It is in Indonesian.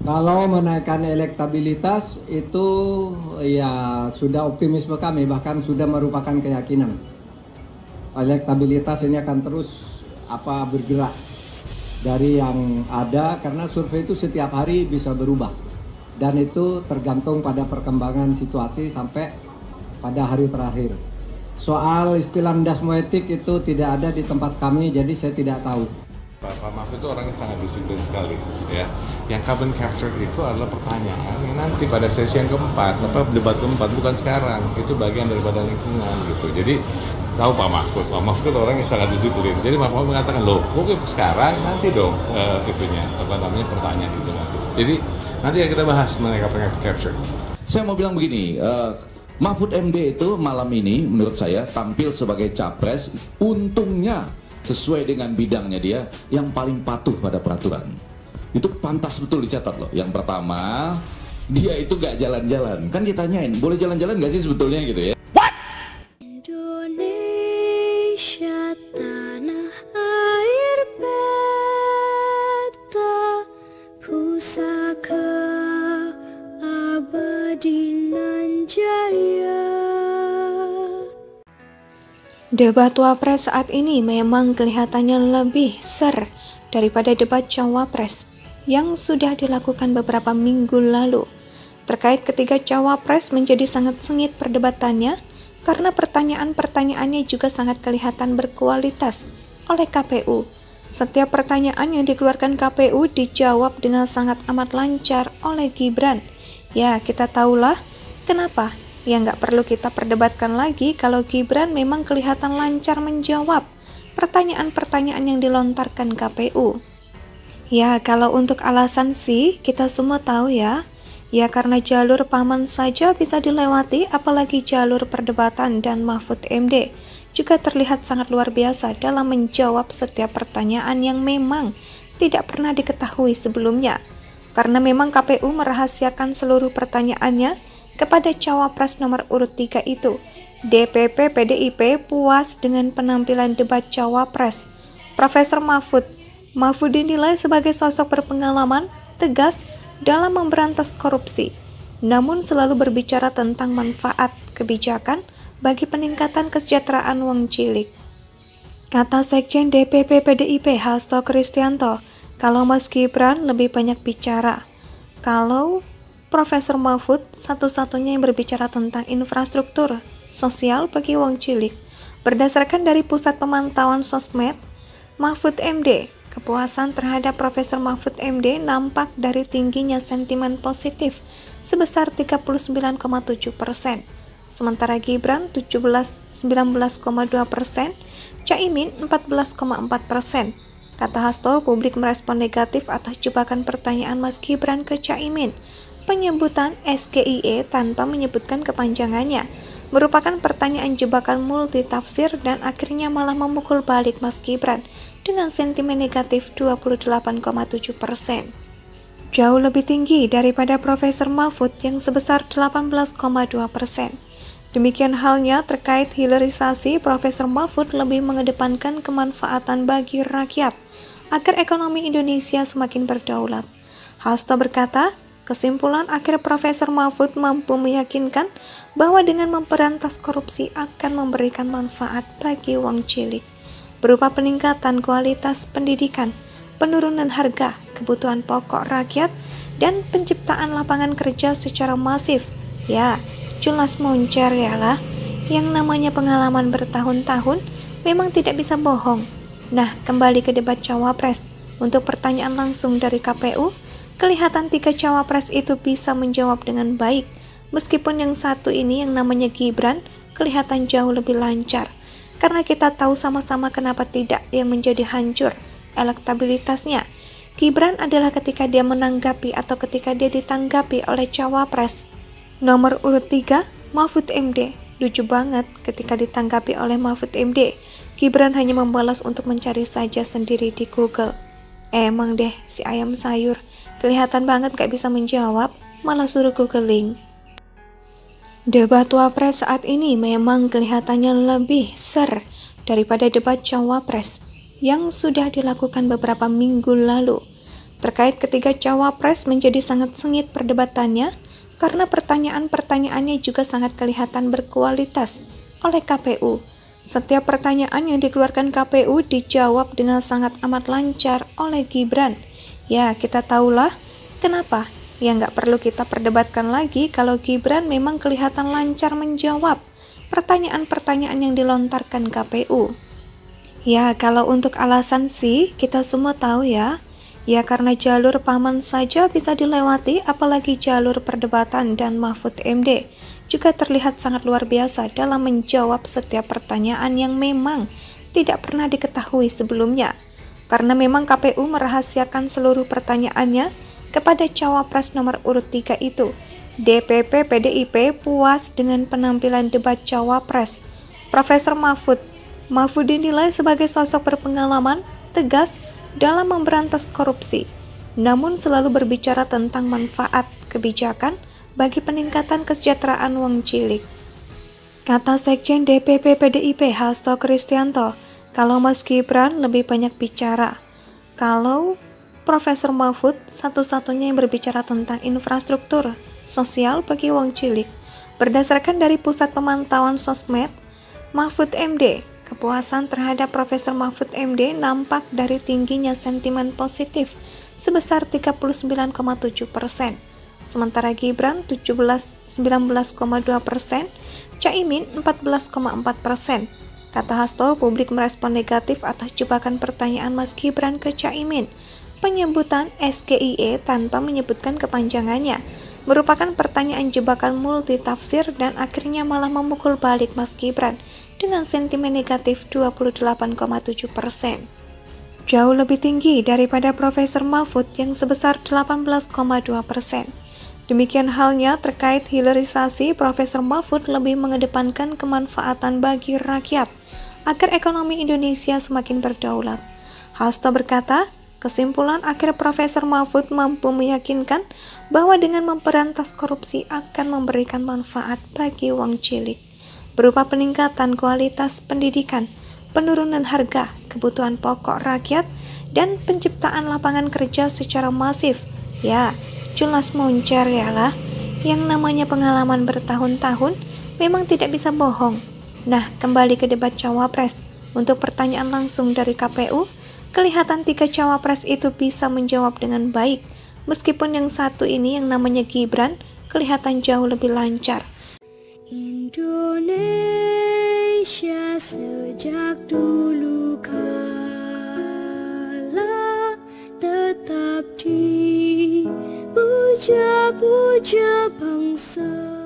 Kalau menaikkan elektabilitas itu ya sudah optimisme kami, bahkan sudah merupakan keyakinan. Elektabilitas ini akan terus bergerak dari yang ada, karena survei itu setiap hari bisa berubah. Dan itu tergantung pada perkembangan situasi sampai pada hari terakhir. Soal istilah dasmoetik itu tidak ada di tempat kami, jadi saya tidak tahu. Pak Mahfud itu orangnya sangat disiplin sekali, ya. Yang carbon capture itu adalah pertanyaan yang nanti pada sesi yang keempat, debat keempat, bukan sekarang. Itu bagian daripada lingkungan gitu. Jadi tahu Pak Mahfud orangnya sangat disiplin. Jadi Pak Mahfud mengatakan, loh, kok sekarang nanti dong pertanyaan itu nanti. Jadi nanti yang kita bahas mengenai carbon capture. Saya mau bilang begini, Mahfud MD itu malam ini menurut saya tampil sebagai capres, untungnya sesuai dengan bidangnya dia yang paling patuh pada peraturan. Itu pantas betul dicatat loh. Yang pertama, dia itu gak jalan-jalan. Kan ditanyain, boleh jalan-jalan gak sih sebetulnya gitu ya. What? Indonesia tanah air beta, pusaka abadi nan jaya. Debat Wapres saat ini memang kelihatannya lebih ser daripada debat Cawapres yang sudah dilakukan beberapa minggu lalu. Terkait ketiga Cawapres menjadi sangat sengit perdebatannya karena pertanyaan-pertanyaannya juga sangat kelihatan berkualitas oleh KPU. Setiap pertanyaan yang dikeluarkan KPU dijawab dengan sangat amat lancar oleh Gibran. Ya, kita tahulah kenapa. Ya nggak perlu kita perdebatkan lagi kalau Gibran memang kelihatan lancar menjawab pertanyaan-pertanyaan yang dilontarkan KPU. Ya kalau untuk alasan sih kita semua tahu ya. Ya karena jalur paman saja bisa dilewati, apalagi jalur perdebatan, dan Mahfud MD juga terlihat sangat luar biasa dalam menjawab setiap pertanyaan yang memang tidak pernah diketahui sebelumnya. Karena memang KPU merahasiakan seluruh pertanyaannya kepada Cawapres nomor urut 3 itu. DPP PDIP puas dengan penampilan debat Cawapres. Profesor Mahfud dinilai sebagai sosok berpengalaman, tegas dalam memberantas korupsi, namun selalu berbicara tentang manfaat kebijakan bagi peningkatan kesejahteraan wong cilik. Kata Sekjen DPP PDIP Hasto Kristianto, kalau Mas Gibran lebih banyak bicara, kalau Profesor Mahfud satu-satunya yang berbicara tentang infrastruktur sosial bagi wong cilik. Berdasarkan dari Pusat Pemantauan Sosmed, Mahfud MD, kepuasan terhadap Profesor Mahfud MD nampak dari tingginya sentimen positif sebesar 39,7%. Sementara Gibran 19,2%, Caimin 14,4%. Kata Hasto, publik merespon negatif atas jebakan pertanyaan Mas Gibran ke Caimin. Penyebutan SGIE tanpa menyebutkan kepanjangannya merupakan pertanyaan jebakan multitafsir dan akhirnya malah memukul balik Mas Gibran dengan sentimen negatif 28,7%. Jauh lebih tinggi daripada Profesor Mahfud yang sebesar 18,2%. Demikian halnya terkait hilirisasi, Profesor Mahfud lebih mengedepankan kemanfaatan bagi rakyat agar ekonomi Indonesia semakin berdaulat. Hasto berkata, kesimpulan akhir Profesor Mahfud mampu meyakinkan bahwa dengan memberantas korupsi akan memberikan manfaat bagi wong cilik, berupa peningkatan kualitas pendidikan, penurunan harga kebutuhan pokok rakyat, dan penciptaan lapangan kerja secara masif. Ya, jelas moncer ya lah, yang namanya pengalaman bertahun-tahun memang tidak bisa bohong. Nah, kembali ke debat Cawapres. Untuk pertanyaan langsung dari KPU, kelihatan 3 Cawapres itu bisa menjawab dengan baik, meskipun yang satu ini yang namanya Gibran kelihatan jauh lebih lancar. Karena kita tahu sama-sama kenapa tidak yang menjadi hancur elektabilitasnya. Gibran adalah ketika dia menanggapi atau ketika dia ditanggapi oleh Cawapres nomor urut 3, Mahfud MD. Lucu banget ketika ditanggapi oleh Mahfud MD, Gibran hanya membalas untuk mencari saja sendiri di Google. Emang deh si ayam sayur, kelihatan banget gak bisa menjawab, malah suruh googling. Debat Wapres saat ini memang kelihatannya lebih ser daripada debat Cawapres yang sudah dilakukan beberapa minggu lalu. Terkait ketiga cawapres menjadi sangat sengit perdebatannya karena pertanyaan-pertanyaannya juga sangat kelihatan berkualitas oleh KPU. Setiap pertanyaan yang dikeluarkan KPU dijawab dengan sangat amat lancar oleh Gibran. Ya, kita tahulah kenapa. Ya, nggak perlu kita perdebatkan lagi kalau Gibran memang kelihatan lancar menjawab pertanyaan-pertanyaan yang dilontarkan KPU. Ya, kalau untuk alasan sih, kita semua tahu ya. Ya, karena jalur paman saja bisa dilewati, apalagi jalur perdebatan, dan Mahfud MD juga terlihat sangat luar biasa dalam menjawab setiap pertanyaan yang memang tidak pernah diketahui sebelumnya. Karena memang KPU merahasiakan seluruh pertanyaannya kepada cawapres nomor urut 3 itu. DPP PDIP puas dengan penampilan debat cawapres Profesor Mahfud. Mahfud dinilai sebagai sosok berpengalaman, tegas dalam memberantas korupsi, namun selalu berbicara tentang manfaat kebijakan bagi peningkatan kesejahteraan wong cilik. Kata Sekjen DPP PDIP Hasto Kristianto, kalau Mas Gibran lebih banyak bicara, kalau Profesor Mahfud satu-satunya yang berbicara tentang infrastruktur sosial bagi wong cilik. Berdasarkan dari Pusat Pemantauan Sosmed, Mahfud MD, kepuasan terhadap Profesor Mahfud MD nampak dari tingginya sentimen positif sebesar 39,7%. Sementara Gibran 19,2%, Caimin 14,4%. Kata Hasto, publik merespon negatif atas jebakan pertanyaan Mas Gibran ke Caimin. Penyebutan SGIE tanpa menyebutkan kepanjangannya merupakan pertanyaan jebakan multitafsir dan akhirnya malah memukul balik Mas Gibran dengan sentimen negatif 28,7%. Jauh lebih tinggi daripada Profesor Mahfud yang sebesar 18,2%. Demikian halnya terkait hilirisasi, Profesor Mahfud lebih mengedepankan kemanfaatan bagi rakyat agar ekonomi Indonesia semakin berdaulat. Hasto berkata, kesimpulan akhir Profesor Mahfud mampu meyakinkan bahwa dengan memberantas korupsi akan memberikan manfaat bagi wong cilik, berupa peningkatan kualitas pendidikan, penurunan harga kebutuhan pokok rakyat, dan penciptaan lapangan kerja secara masif. Ya, jelas moncer ya lah. Yang namanya pengalaman bertahun-tahun memang tidak bisa bohong. Nah, kembali ke debat cawapres. Untuk pertanyaan langsung dari KPU, kelihatan 3 cawapres itu bisa menjawab dengan baik. Meskipun yang satu ini yang namanya Gibran kelihatan jauh lebih lancar. Indonesia sejak dulu kala tetap dipuja-puja bangsa.